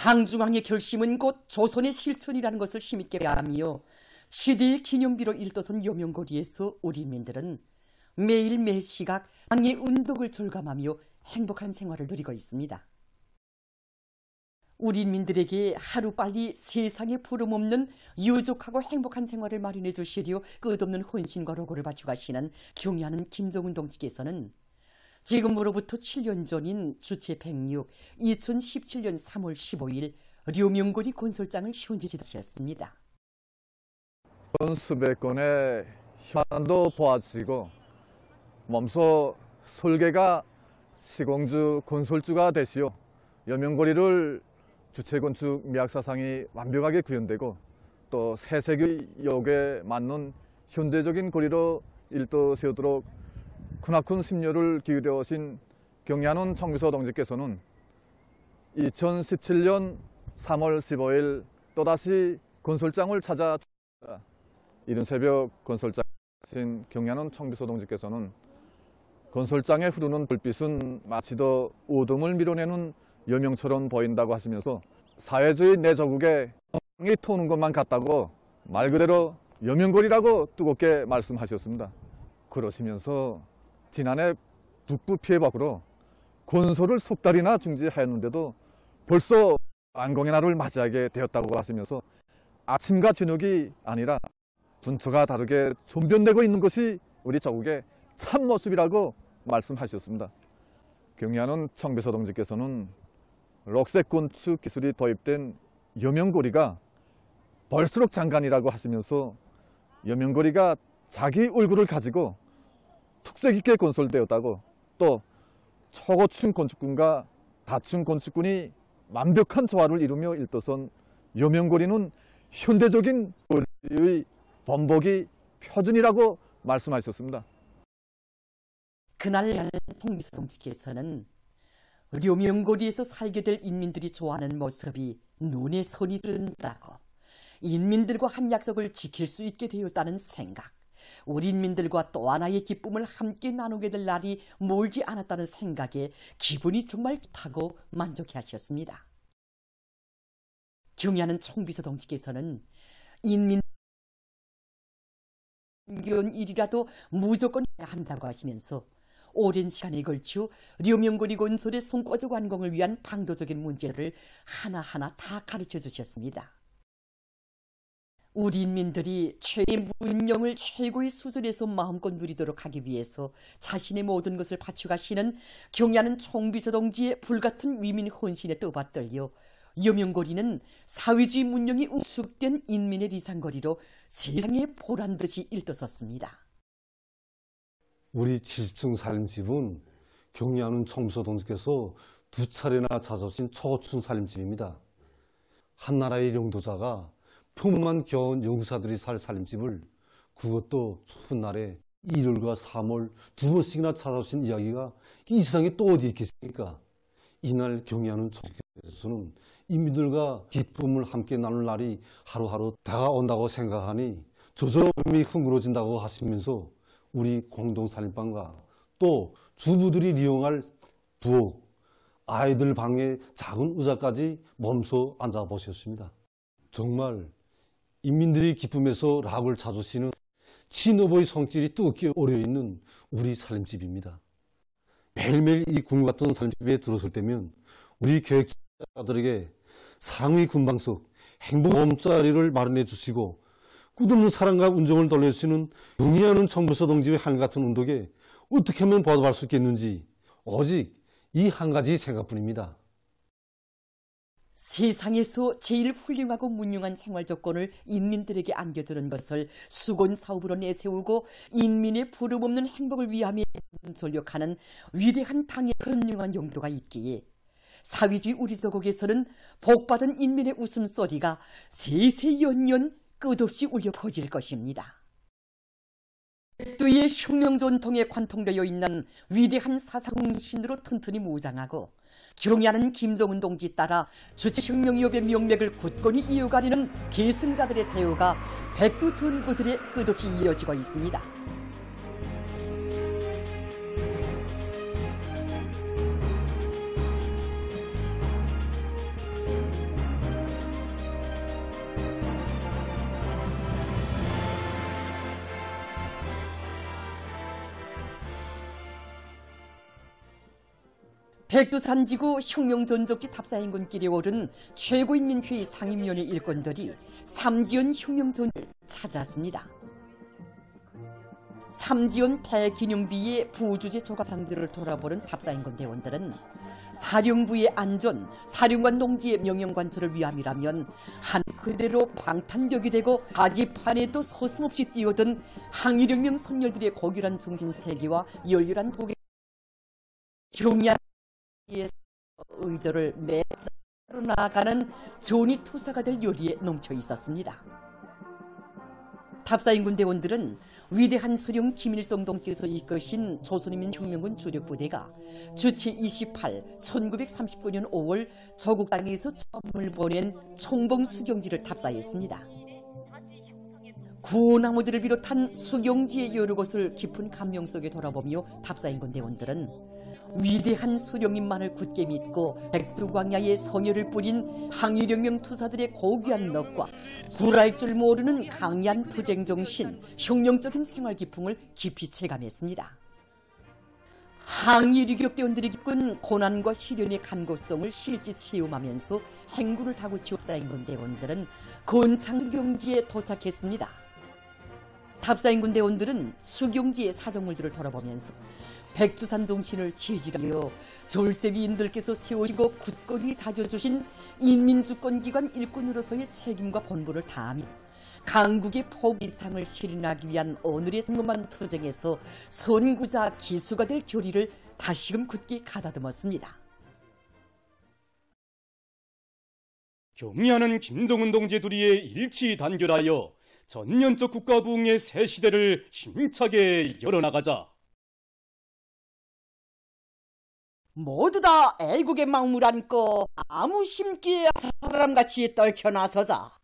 상중앙의 결심은 곧 조선의 실천이라는 것을 힘있게 하며 시대의 기념비로 일떠선 여명거리에서 우리 인민들은 매일 매시각 항해 운동을 절감하며 행복한 생활을 누리고 있습니다. 우리 인민들에게 하루빨리 세상에 부름없는 유족하고 행복한 생활을 마련해 주시려 끝없는 헌신과 로고를 바쳐가시는 경의하는 김정은 동지께서는 지금으로부터 7년 전인 주체 106, 2017년 3월 15일 료명거리 건설장을 현지지하셨습니다. 수백 건의 현안도 보아주시고 몸소 설계가 시공주 건설주가 되시어 여명거리를 주체건축 미학사상이 완벽하게 구현되고 또 새세기 역에 맞는 현대적인 거리로 일도 세우도록 크나큰 심려를 기울여 오신 경의하는 총비서 동지께서는 2017년 3월 15일 또다시 건설장을 찾아 이른 새벽 건설장이신 경의하는 총비서 동지께서는 건설장에 흐르는 불빛은 마치도 어둠을 밀어내는 여명처럼 보인다고 하시면서 사회주의 내조국에 이 토는 것만 같다고 말 그대로 여명거리라고 뜨겁게 말씀하셨습니다. 그러시면서 지난해 북부 피해 밖으로 건설을 석 달이나 중지하였는데도 벌써 완공의 날을 맞이하게 되었다고 하시면서 아침과 저녁이 아니라 분초가 다르게 존변되고 있는 것이 우리 조국의 참모습이라고 말씀하셨습니다. 경의하는 총비서 동지께서는 록색 건축 기술이 도입된 여명거리가 볼수록 장관이라고 하시면서 여명거리가 자기 얼굴을 가지고 특색 있게 건설되었다고, 또 초고층 건축군과 다층 건축군이 완벽한 조화를 이루며 일떠선 여명거리는 현대적인 거리의 본보기 표준이라고 말씀하셨습니다. 그날 총비서 동지께서는 료명거리에서 살게 될 인민들이 좋아하는 모습이 눈에 선이 든다고, 인민들과 한 약속을 지킬 수 있게 되었다는 생각, 우리 인민들과 또 하나의 기쁨을 함께 나누게 될 날이 멀지 않았다는 생각에 기분이 정말 좋다고 만족해 하셨습니다. 경의하는 총비서 동지께서는 인민 일이라도 무조건 해야 한다고 하시면서 오랜 시간에 걸쳐 료명거리 건설의 성과적 완공을 위한 방도적인 문제를 하나하나 다 가르쳐 주셨습니다. 우리 인민들이 최의 문명을 최고의 수준에서 마음껏 누리도록 하기 위해서 자신의 모든 것을 바쳐가시는 경의하는 총비서 동지의 불같은 위민 헌신에 떠받들려 여명거리는 사회주의 문명이 우숙된 인민의 리상거리로 세상에 보란듯이 일떠섰습니다. 우리 70층 살림집은 경의하는 총비서 동지께서 2차례나 찾아오신 초고층 살림집입니다. 한나라의 영도자가 평범한 겨운 영사들이 살 살림집을, 그것도 추운 날에 1월과 3월 2번씩이나 찾아오신 이야기가 이 세상에 또 어디 있겠습니까? 이날 경의하는 총비서는 인민들과 기쁨을 함께 나눌 날이 하루하루 다가온다고 생각하니 조조미 흥그러진다고 하시면서 우리 공동살림방과 또 주부들이 이용할 부엌, 아이들 방의 작은 의자까지 몸소 앉아보셨습니다. 정말 인민들의 기쁨에서 락을 찾으시는 친어버의 성질이 뜨겁게 어려있는 우리 살림집입니다. 매일매일 이 궁 같은 살림집에 들어설 때면 우리 계획자들에게 사랑의 군방석, 행복 몸자리를 마련해 주시고 끝없는 사랑과 운정을 돌려주시는 경의하는 총비서 동지의 한같은 운동에 어떻게 하면 보답할 수 있겠는지 오직 이 한 가지 생각뿐입니다. 세상에서 제일 훌륭하고 문명한 생활 조건을 인민들에게 안겨주는 것을 수건 사업으로 내세우고 인민의 부름없는 행복을 위함에 전력하는 위대한 당의 현명한 용도가 있기에 사회주의 우리 조국에서는 복받은 인민의 웃음소리가 세세연년 끝없이 울려 퍼질 것입니다. 백두의 혁명 전통에 관통되어 있는 위대한 사상신으로 튼튼히 무장하고 경의하는 김정은 동지 따라 주체혁명위협의 명맥을 굳건히 이어가려는 계승자들의 대우가 백두 전부들의 끝없이 이어지고 있습니다. 백두산지구 혁명전적지 탑사행군길에 오른 최고인민회의 상임위원회 일꾼들이 삼지연 혁명전을 찾았습니다. 삼지연 대기념비의 부주제 조각상들을 돌아보는 탑사행군 대원들은 사령부의 안전, 사령관 농지의 명령관철을 위함이라면 한 그대로 방탄벽이 되고 가지판에도 서슴없이 뛰어든 항일혁명 선열들의 고결한 정신 세계와 열렬한 도개 경야의 의도를 매로 나아가는 조니 투사가 될 요리에 넘쳐 있었습니다. 탑사인군 대원들은 위대한 수령 김일성 동지에서 이끄신 조선인민혁명군 주력부대가 주치 28, 1939년 5월 조국 땅에서 처음을 보낸 총봉 수경지를 탑사했습니다. 구나무들을 비롯한 수경지의 여러 곳을 깊은 감명 속에 돌아보며 탑사인군 대원들은 위대한 수령님만을 굳게 믿고 백두광야의 성혈을 뿌린 항일혁명 투사들의 고귀한 넋과 굴할 줄 모르는 강한 투쟁 정신, 혁명적인 생활 기풍을 깊이 체감했습니다. 항일유격 대원들이 겪은 고난과 시련의 간고성을 실제 체험하면서 행구를 다구치고 탑사인군 대원들은 건창경지에 도착했습니다. 탑사인군 대원들은 수경지의 사정물들을 돌아보면서 백두산 정신을 체질하여 졸세위인들께서 세우시고 굳건히 다져주신 인민주권기관 일꾼으로서의 책임과 본분을 다하며 강국의 포기상을 실현하기 위한 오늘의 성급한 투쟁에서 선구자 기수가 될 교리를 다시금 굳게 가다듬었습니다. 경의하는 김정은 동지 둘이의 일치 단결하여 전면적 국가부흥의 새 시대를 힘차게 열어나가자. 모두 다 애국의 마음을 안고 아무 심기에 사람같이 떨쳐나서자.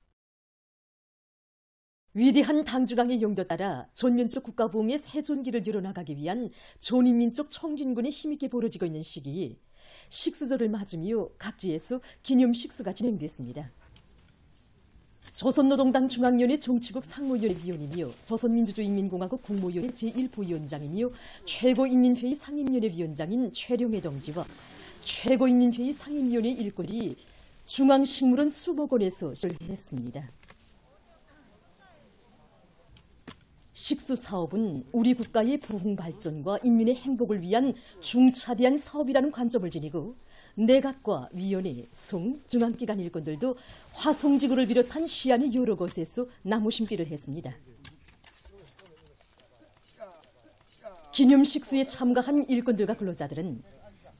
위대한 당중앙의 용도 따라 전면적 국가부흥의 새 존기를 열어나가기 위한 전인민족 청진군이 힘있게 벌어지고 있는 시기에 식수절을 맞으며 각지에서 기념 식수가 진행됐습니다. 조선노동당 중앙위원회 정치국 상무위원회 위원이며 조선민주주의인민공화국 국무위원회 제1부위원장이며 최고인민회의 상임위원회 위원장인 최룡해 동지와 최고인민회의 상임위원회 일꾼이 중앙식물원 수목원에서 시작했습니다. 식수사업은 우리 국가의 부흥 발전과 인민의 행복을 위한 중차대한 사업이라는 관점을 지니고 내각과 위원회, 송, 중앙기관 일꾼들도 화성지구를 비롯한 시안의 여러 곳에서 나무 심기를 했습니다. 기념식수에 참가한 일꾼들과 근로자들은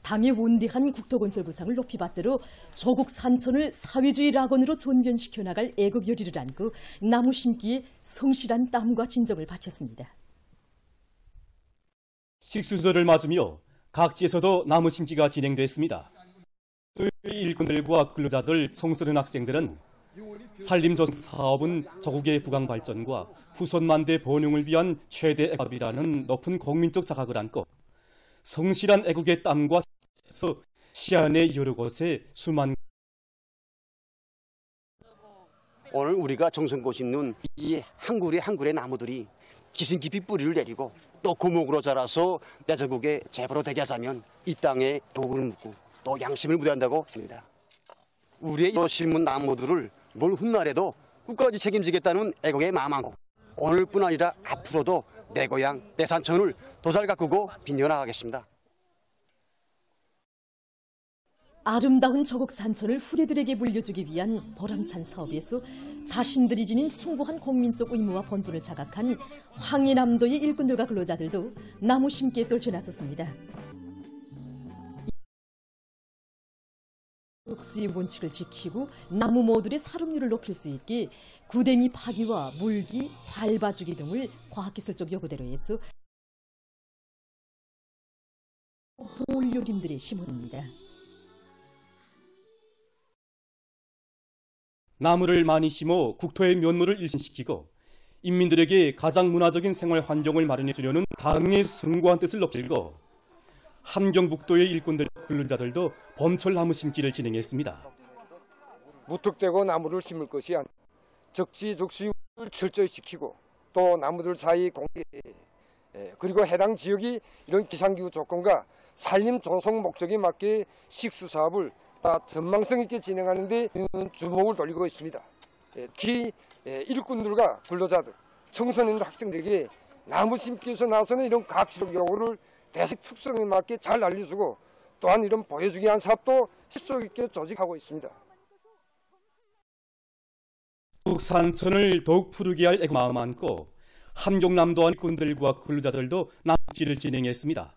당의 원대한 국토건설 구상을 높이 받들어 조국 산천을 사회주의 낙원으로 전변시켜 나갈 애국 열의를 안고 나무 심기에 성실한 땀과 진정을 바쳤습니다. 식수절을 맞으며 각지에서도 나무 심기가 진행됐습니다. 일꾼들과 근로자들, 청소년 학생들은 산림조선 사업은 조국의 부강 발전과 후손만대 번영을 위한 최대 애국이라는 높은 국민적 자각을 안고 성실한 애국의 땀과 시안의 여러 곳에 수만 오늘 우리가 정성껏 심는 이 한 그루의 나무들이 기승 깊이 뿌리를 내리고 또 고목으로 자라서 대전국의 재보로 되게 하자면 이 땅에 도구를 묻고 또 양심을 묻어야 합니다. 우리의 이 심은 나무들을 뭘 훗날에도 끝까지 책임지겠다는 애국의 마음하고 오늘뿐 아니라 앞으로도 내 고향, 내 산천을 더 잘 가꾸고 빚어나가겠습니다. 아름다운 조국 산천을 후대들에게 물려주기 위한 보람찬 사업에서 자신들이 지닌 숭고한 국민적 의무와 본분을 자각한 황해남도의 일꾼들과 근로자들도 나무 심기에 떨쳐나섰습니다. 옥수의 원칙을 지키고 나무 모듈의 살음률을 높일 수 있게 구댕이 파기와 물기, 밟아주기 등을 과학기술적 요구대로 해서 보울요림들이 심어줍니다. 나무를 많이 심어 국토의 면모를 일신시키고 인민들에게 가장 문화적인 생활 환경을 마련해 주려는 당의 숭고한 뜻을 높이고 함경북도의 일꾼들 근로자들도 봄철 나무 심기를 진행했습니다. 무턱대고 나무를 심을 것이 아니라 적시적소를 철저히 지키고 또 나무들 사이 공기 그리고 해당 지역이 이런 기상기후 조건과 산림 조성 목적에 맞게 식수 사업을 다 전망성 있게 진행하는 데 주목을 돌리고 있습니다. 특히 일꾼들과 근로자들, 청소년 학생들에게 나무 심기에서 나서는 이런 과학기술 요구를 대식 특성에 맞게 잘 알려주고 또한 이런 보여주기 위한 사업도 실속 있게 조직하고 있습니다. 산천을 더욱 푸르게 할 애국 마음 안고 함경남도한 일꾼들과 근로자들도 남길을 진행했습니다.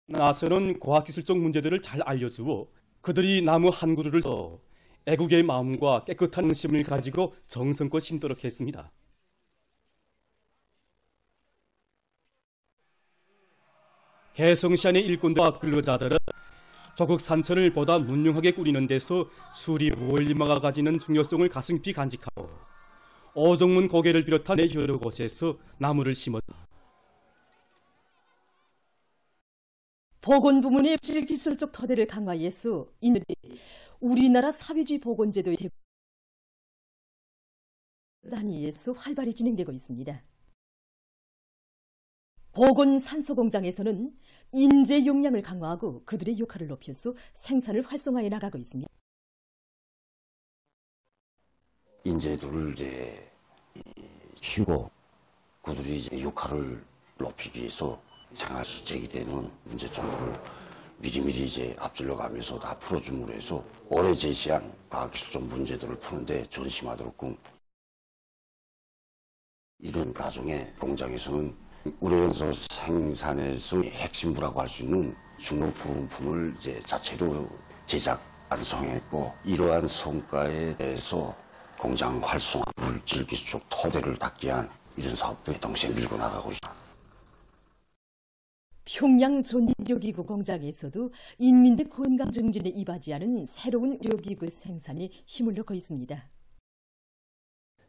나서는 과학기술적 문제들을 잘 알려주고 그들이 나무 한 그루를 써 애국의 마음과 깨끗한 응심을 가지고 정성껏 심도록 했습니다. 개성시안의 일꾼들과 근로자들은 조국 산천을 보다 문명하게 꾸리는 데서 수리 원리마가 가지는 중요성을 가슴 깊이 간직하고 어정문 고개를 비롯한 여러 곳에서 나무를 심었다. 보건 부문의 기술적 토대를 강화해서 이들이 우리나라 사회주의 보건제도의 단위에서 활발히 진행되고 있습니다. 보건 산소 공장에서는 인재 역량을 강화하고 그들의 역할을 높여서 생산을 활성화해 나가고 있습니다. 인재들을 이제 키우고 그들이 이제 역할을 높이기 위해서 생활시 제기되는 문제점들을 미리미리 이제 앞질러 가면서 다 풀어줌으로 해서 올해 제시한 과학기술적 문제들을 푸는데 전심하도록 이런 과정에 공장에서는 우려연소 생산에서 핵심부라고 할 수 있는 중로 부품을 이제 자체로 제작 완성했고 이러한 성과에 대해서 공장 활성화, 물질 기술적 토대를 닦기 위한 이런 사업도 동시에 밀고 나가고 있습니다. 평양 전기료기구 공장에서도 인민들 건강 증진에 이바지하는 새로운 요기구 생산에 힘을 넣고 있습니다.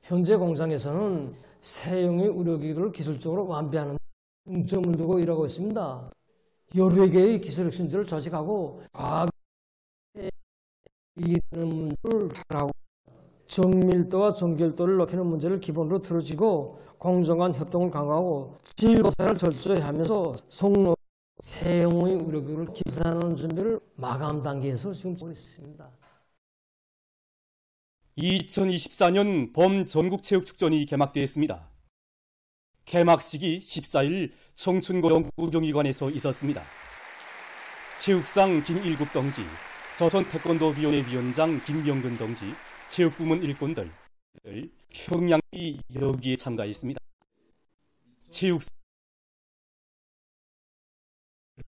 현재 공장에서는 새형의 의료기구를 기술적으로 완비하는 중점을 두고 일하고 있습니다. 여러 개의 기술 혁신들을 조직하고 과학에 이기는 문제를 해결하고 정밀도와 정결도를 높이는 문제를 기본으로 들어지고 공정 간 협동을 강화하고 질보사를 철저히 하면서 성로 새형의 의료기구를 기술하는 준비를 마감 단계에서 지금 보고 있습니다. 2024년 범전국체육축전이 개막되었습니다. 개막식이 14일 청춘고령구경기관에서 있었습니다. 체육상 김일국 동지, 조선태권도위원회 위원장 김병근 동지, 체육부문 일꾼들 평양이 여기에 참가했습니다.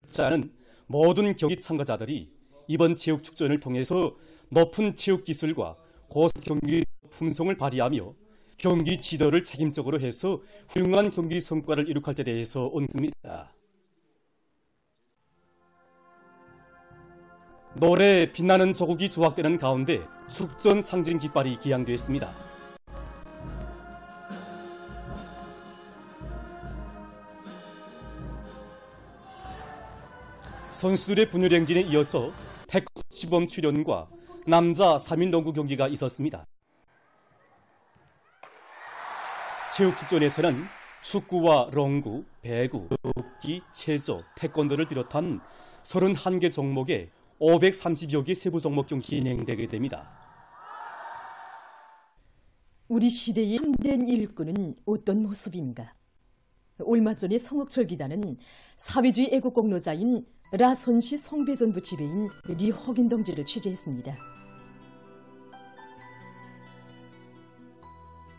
체육자는 모든 경기 참가자들이 이번 체육축전을 통해서 높은 체육기술과 고경기 품성을 발휘하며 경기 지도를 책임적으로 해서 훌륭한 경기 성과를 이룩할 때 대해서 얹습니다. 노래 빛나는 조국이 조각되는 가운데 축전 상징 깃발이 기양되었습니다. 선수들의 분열 행진에 이어서 태권 시범 출연과 남자 3인 농구 경기가 있었습니다. 체육축전에서는 축구와 롱구, 배구, 격기, 체조, 태권도를 비롯한 31개 종목에 530여 개 세부 종목 경기 진행되게 됩니다. 우리 시대의 참된 일꾼은 어떤 모습인가? 얼마 전에 성옥철 기자는 사회주의 애국 공로자인 라선시 송배전부 지배인 리허긴 동지를 취재했습니다.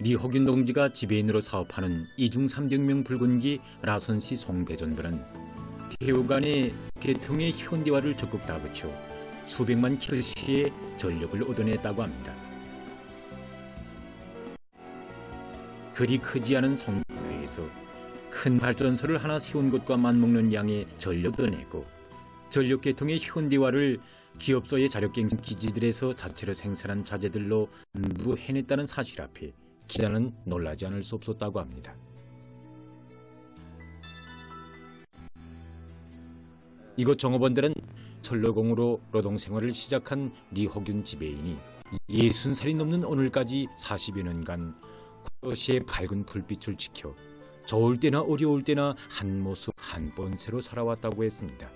리허긴 동지가 지배인으로 사업하는 이중 3혁명 붉은기 라선시 송배전부는 개호간의 계통의 현대화를 적극 다그쳐 수백만 킬로시의 전력을 얻어냈다고 합니다. 그리 크지 않은 송배에서 큰 발전소를 하나 세운 것과 맞먹는 양의 전력을 얻어내고 전력 계통의 현대화를 기업소의 자력갱생 기지들에서 자체로 생산한 자재들로 전부 해냈다는 사실 앞에 기자는 놀라지 않을 수 없었다고 합니다. 이곳 종업원들은 철로공으로 노동생활을 시작한 리허균 지배인이 60살이 넘는 오늘까지 40여 년간 도시의 밝은 불빛을 지켜 좋을 때나 어려울 때나 한 모습 한 본새로 살아왔다고 했습니다.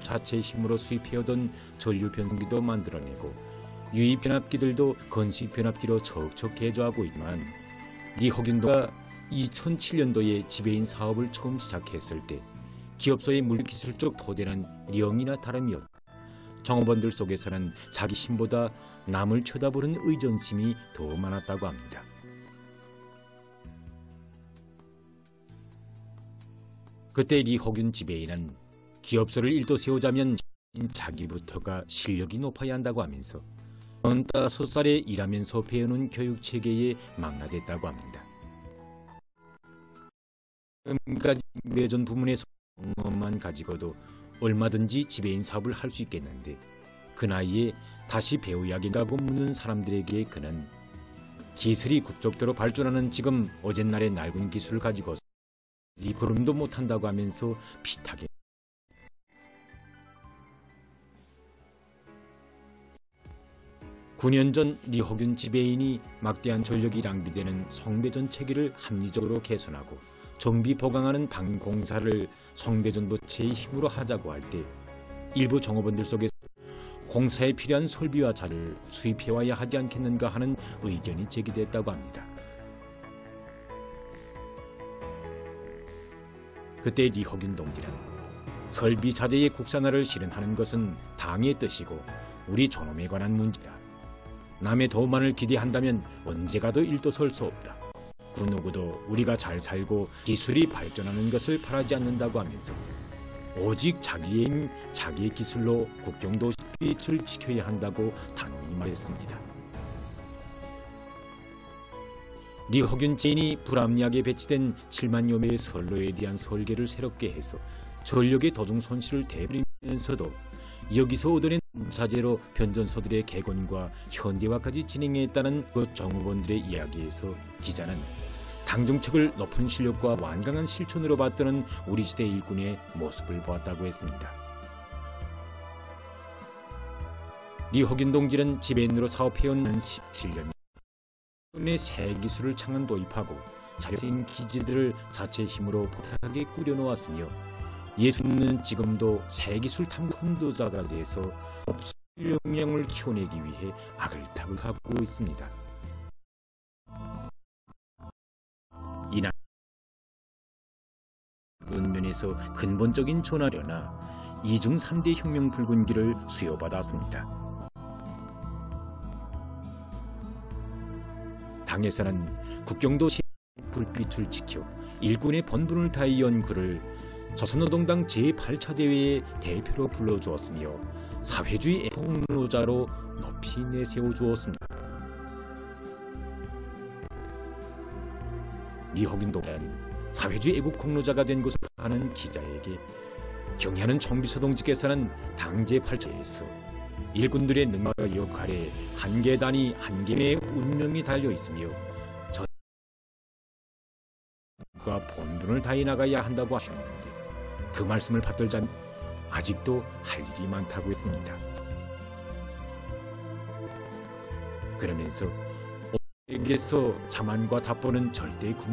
자체의 힘으로 수입해오던 전류 변속기도 만들어내고 유입 변압기들도 건식 변압기로 척척 개조하고 있지만 리허균도가 2007년도에 지배인 사업을 처음 시작했을 때 기업소의 물리기술적 토대는 영이나 다름이었다. 종업원들 속에서는 자기 힘보다 남을 쳐다보는 의존심이 더 많았다고 합니다. 그때 리허균 지배인은 기업소를 일도세우자면 자기부터가 실력이 높아야 한다고 하면서 15살에 일하면서 배우는 교육체계에 망라됐다고 합니다. 지금까지 외전 부문에서 경험만 가지고도 얼마든지 지배인 사업을 할 수 있겠는데 그 나이에 다시 배워야겠다고 묻는 사람들에게 그는 기술이 급속도로 발전하는 지금 어젯날의 낡은 기술을 가지고 이 걸음도 못한다고 하면서 비슷하게 9년 전 리허균 지배인이 막대한 전력이 낭비되는 송배전 체계를 합리적으로 개선하고 정비 보강하는 방공사를 송배전 부채의 힘으로 하자고 할 때 일부 종업원들 속에서 공사에 필요한 설비와 자를 수입해와야 하지 않겠는가 하는 의견이 제기됐다고 합니다. 그때 리허균 동지는 설비 자재의 국산화를 실현하는 것은 당의 뜻이고 우리 존엄에 관한 문제다. 남의 도움만을 기대한다면 언제 가도 일도 설 수 없다. 그 누구도 우리가 잘 살고 기술이 발전하는 것을 바라지 않는다고 하면서 오직 자기의 힘, 자기의 기술로 국경도시 빛을 지켜야 한다고 단호히 말했습니다. 리허균 지인이 불합리하게 배치된 7만여 매의 선로에 대한 설계를 새롭게 해서 전력의 도중 손실을 대비하면서도 여기서 얻어낸 자재로 변전소들의 개건과 현대화까지 진행했다는 그 정부원들의 이야기에서 기자는 당정책을 높은 실력과 완강한 실천으로 받드는 우리 시대 일꾼의 모습을 보았다고 했습니다. 리허균 동지는 지배인으로 사업해온 17년 의 새 기술을 창안 도입하고 자력인 기지들을 자체 힘으로 포탄하게 꾸려놓았으며 예수는 지금도 새 기술 탐구 선도자가 돼서 업술 역량을 키워내기 위해 아글타글 하고 있습니다. 이날 면에서 근본적인 전화려나 이중 3대 혁명 붉은기를 수여받았습니다. 당에서는 국경도시 불빛을 지켜 일꾼의 본분을 다해 연구를 조선노동당 제8차 대회의 대표로 불러주었으며 사회주의 애국노자로 높이 내세워주었습니다. 리허균 동지는 사회주의 애국공로자가 된 것을 아는 기자에게 경애하는 총비서 동지께서는 당 제8차에서 일꾼들의 능력과 역할에 한계 단위 한계의 운명이 달려있으며 전과 본분을 다해 나가야 한다고 하셨는데 그 말씀을 받들자니 아직도 할 일이 많다고 했습니다. 그러면서 에게서 자만과 답보는 절대 굶고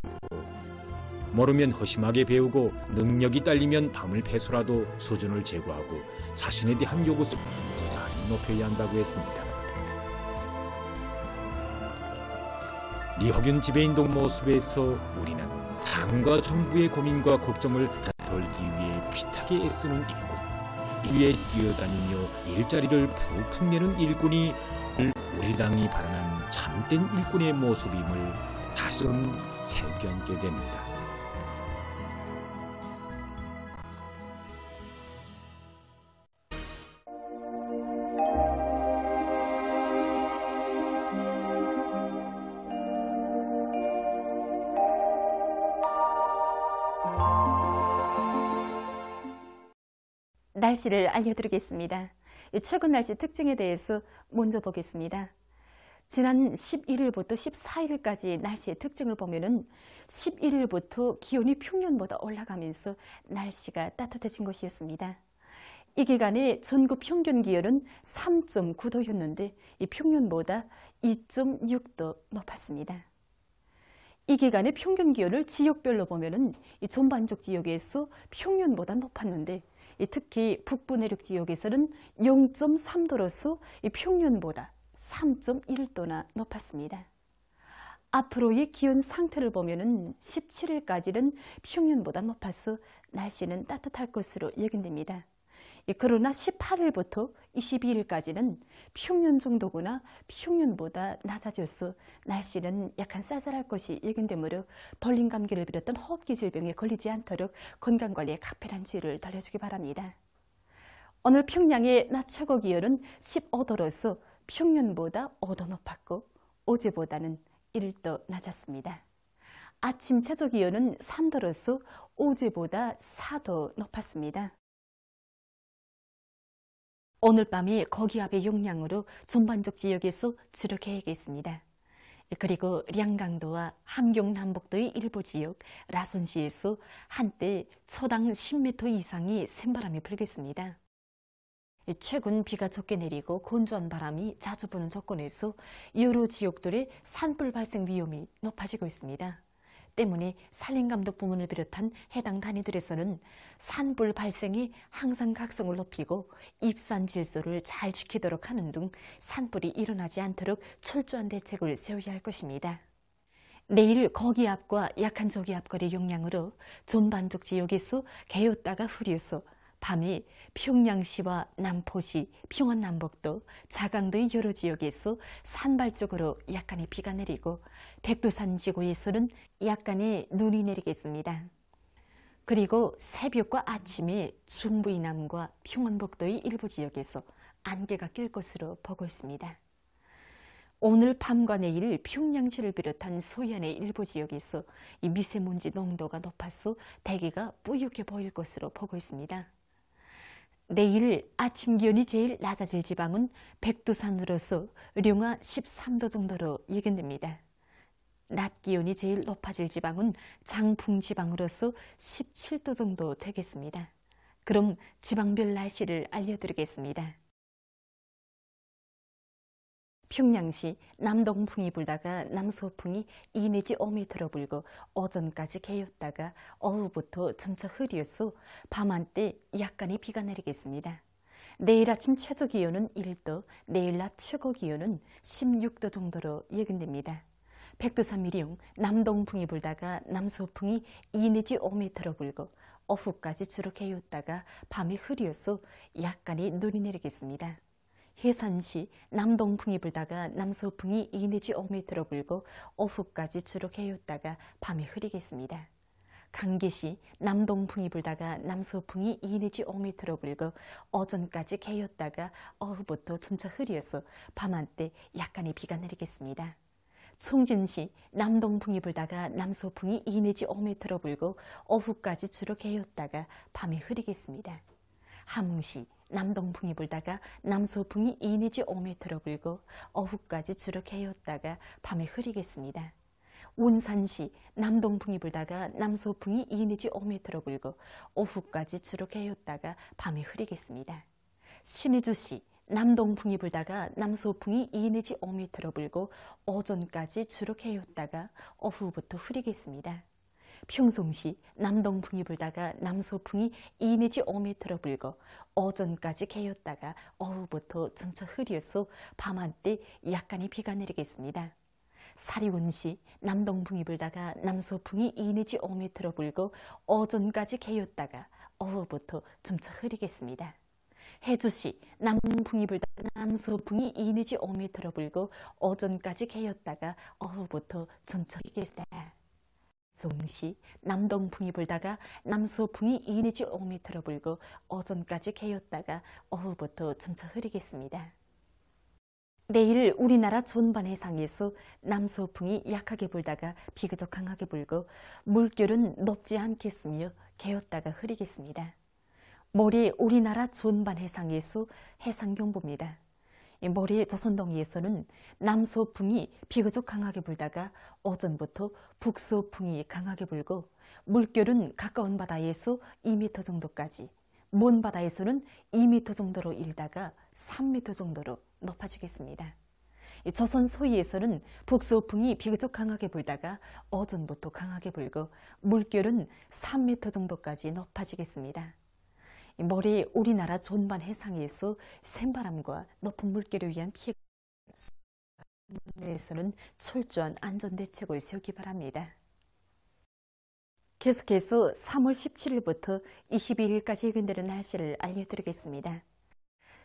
모르면 허심하게 배우고 능력이 딸리면 밤을 패서라도 수준을 제고하고 자신에 대한 요구를 부단히 높여야 한다고 했습니다. 리허균 지배인동 모습에서 우리는 당과 정부의 고민과 걱정을 덜기 위해 피타게 애쓰는 일꾼, 이에 뛰어다니며 일자리를 푹푹 내는 일꾼이 우리 당이 발언한 참된 일꾼의 모습임을 다시금 새겨안게 됩니다. 날씨를 알려드리겠습니다. 최근 날씨 특징에 대해서 먼저 보겠습니다. 지난 11일부터 14일까지 날씨의 특징을 보면은 11일부터 기온이 평년보다 올라가면서 날씨가 따뜻해진 것이었습니다. 이 기간에 전국 평균 기온은 3.9도였는데 이 평년보다 2.6도 높았습니다. 이 기간의 평균 기온을 지역별로 보면은 이 전반적 지역에서 평년보다 높았는데 특히 북부 내륙 지역에서는 0.3도로서 이 평년보다 3.1도나 높았습니다. 앞으로의 기온 상태를 보면은 17일까지는 평년보다 높아서 날씨는 따뜻할 것으로 예견됩니다. 그러나 18일부터 22일까지는 평년 정도거나 평년보다 낮아져서 날씨는 약간 쌀쌀할 것이 예견되므로 벌린 감기를 비롯한 호흡기 질병에 걸리지 않도록 건강관리에 각별한 주의를 달려주기 바랍니다. 오늘 평양의 낮 최고 기온은 15도로서 평년보다 5도 높았고 어제보다는 1도 낮았습니다. 아침 최저 기온은 3도로서 어제보다 4도 높았습니다. 오늘 밤에 거기압의 영향으로 전반적 지역에서 주로 개겠습니다. 그리고 량강도와 함경 남북도의 일부 지역, 라선시에서 한때 초당 10m 이상의 샘바람이 불겠습니다. 최근 비가 적게 내리고 건조한 바람이 자주 부는 조건에서 여러 지역들의 산불 발생 위험이 높아지고 있습니다. 때문에 산림감독 부문을 비롯한 해당 단위들에서는 산불 발생이 항상 각성을 높이고 입산 질서를 잘 지키도록 하는 등 산불이 일어나지 않도록 철저한 대책을 세워야 할 것입니다. 내일 거기압과 약한 저기압거리의 영향으로 전반적 지역에서 개었다가 흐려서 밤에 평양시와 남포시, 평안남북도, 자강도의 여러 지역에서 산발적으로 약간의 비가 내리고 백두산 지구에서는 약간의 눈이 내리겠습니다. 그리고 새벽과 아침에 중부 이남과 평안북도의 일부 지역에서 안개가 낄 것으로 보고 있습니다. 오늘 밤과 내일 평양시를 비롯한 서해안의 일부 지역에서 이 미세먼지 농도가 높아서 대기가 뿌옇게 보일 것으로 보고 있습니다. 내일 아침 기온이 제일 낮아질 지방은 백두산으로서 령화 13도 정도로 예견됩니다. 낮 기온이 제일 높아질 지방은 장풍 지방으로서 17도 정도 되겠습니다. 그럼 지방별 날씨를 알려드리겠습니다. 평양시 남동풍이 불다가 남서풍이 2 내지 5m로 불고 오전까지 개였다가 오후부터 점차 흐려서 밤한때 약간의 비가 내리겠습니다. 내일 아침 최저 기온은 1도, 내일 낮 최고 기온은 16도 정도로 예견됩니다. 백두산 미령 남동풍이 불다가 남서풍이 2 내지 5m로 불고 오후까지 주로 개였다가 밤이 흐려서 약간의 눈이 내리겠습니다. 해산시 남동풍이 불다가 남서풍이 2 내지 5m로 불고 오후까지 주로 개었다가 밤에 흐리겠습니다. 강계시 남동풍이 불다가 남서풍이 2 내지 5m로 불고 오전까지 개었다가 오후부터 점차 흐려서 밤한때 약간의 비가 내리겠습니다. 총진시 남동풍이 불다가 남서풍이 2 내지 5m로 불고 오후까지 주로 개었다가 밤에 흐리겠습니다. 함흥시 남동풍이 불다가 남서풍이 2 내지 5m로 불고 오후까지 주로 개었다가 밤에 흐리겠습니다. 운산시 남동풍이 불다가 남서풍이 2 내지 5m로 불고 오후까지 주로 개었다가 밤에 흐리겠습니다. 신의주시 남동풍이 불다가 남서풍이 2 내지 5m로 불고 오전까지 주로 개었다가 오후부터 흐리겠습니다. 평송시 남동풍이 불다가 남서풍이 2 내지 5m로 불고 오전까지 개었다가 오후부터 점차 흐려서 밤한때 약간의 비가 내리겠습니다. 사리원시 남동풍이 불다가 남서풍이 2 내지 5m로 불고 오전까지 개었다가 오후부터 점차 흐리겠습니다. 해주시 남동풍이 불다가 남서풍이 2 내지 5m로 불고 오전까지 개었다가 오후부터 점차 흐리겠습니다. 송시 남동풍이 불다가 남서풍이 2 내지 5m로 불고 오전까지 개었다가 오후부터 점차 흐리겠습니다. 내일 우리나라 전반 해상에서 남서풍이 약하게 불다가 비교적 강하게 불고 물결은 높지 않겠으며 개었다가 흐리겠습니다. 모레 우리나라 전반 해상에서 해상경보입니다. 모레 조선동해에서는 남서풍이 비교적 강하게 불다가 오전부터 북서풍이 강하게 불고 물결은 가까운 바다에서 2m 정도까지, 먼 바다에서는 2m 정도로 일다가 3m 정도로 높아지겠습니다. 조선 소위에서는 북서풍이 비교적 강하게 불다가 오전부터 강하게 불고 물결은 3m 정도까지 높아지겠습니다. 머리 우리나라 전반 해상에서 센바람과 높은 물결에 의한 피해에서는 철저한 안전대책을 세우기 바랍니다. 계속해서 3월 17일부터 22일까지 예견되는 날씨를 알려드리겠습니다.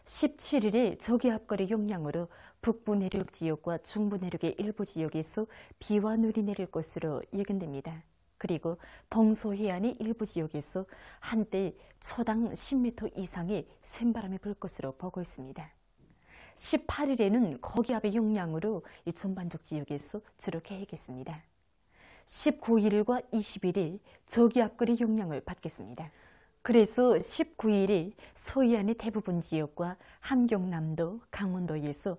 17일에 저기압거리 영향으로 북부 내륙 지역과 중부 내륙의 일부 지역에서 비와 눈이 내릴 것으로 예견됩니다. 그리고 동서해안의 일부 지역에서 한때 초당 10m 이상의 센바람이 불 것으로 보고 있습니다. 18일에는 고기압의 영향으로 이 전반적 지역에서 주로 개겠습니다. 19일과 20일에 저기압거리 영향을 받겠습니다. 그래서 19일에 서해안의 대부분 지역과 함경남도, 강원도에서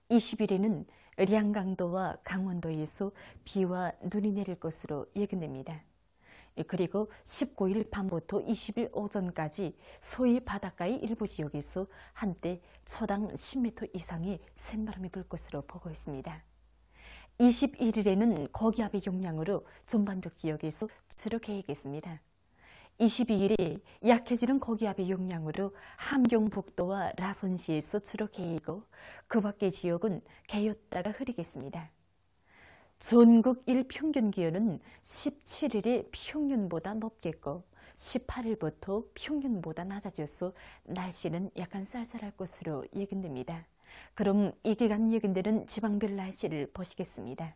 20일에는 량강도와 강원도에서 비와 눈이 내릴 것으로 예견됩니다. 그리고 19일 밤부터 20일 오전까지 서해 바닷가의 일부 지역에서 한때 초당 10m 이상의 센바람이 불 것으로 보고 있습니다. 21일에는 고기압의 영향으로 전반적 지역에서 주로 개겠습니다. 22일에 약해지는 고기압의 영향으로 함경북도와 라선시에서 주로 개이고 그 밖의 지역은 개였다가 흐리겠습니다. 전국 일평균 기온은 17일에 평년보다 높겠고 18일부터 평년보다 낮아져서 날씨는 약간 쌀쌀할 것으로 예견됩니다. 그럼 이 기간 예견되는 지방별 날씨를 보시겠습니다.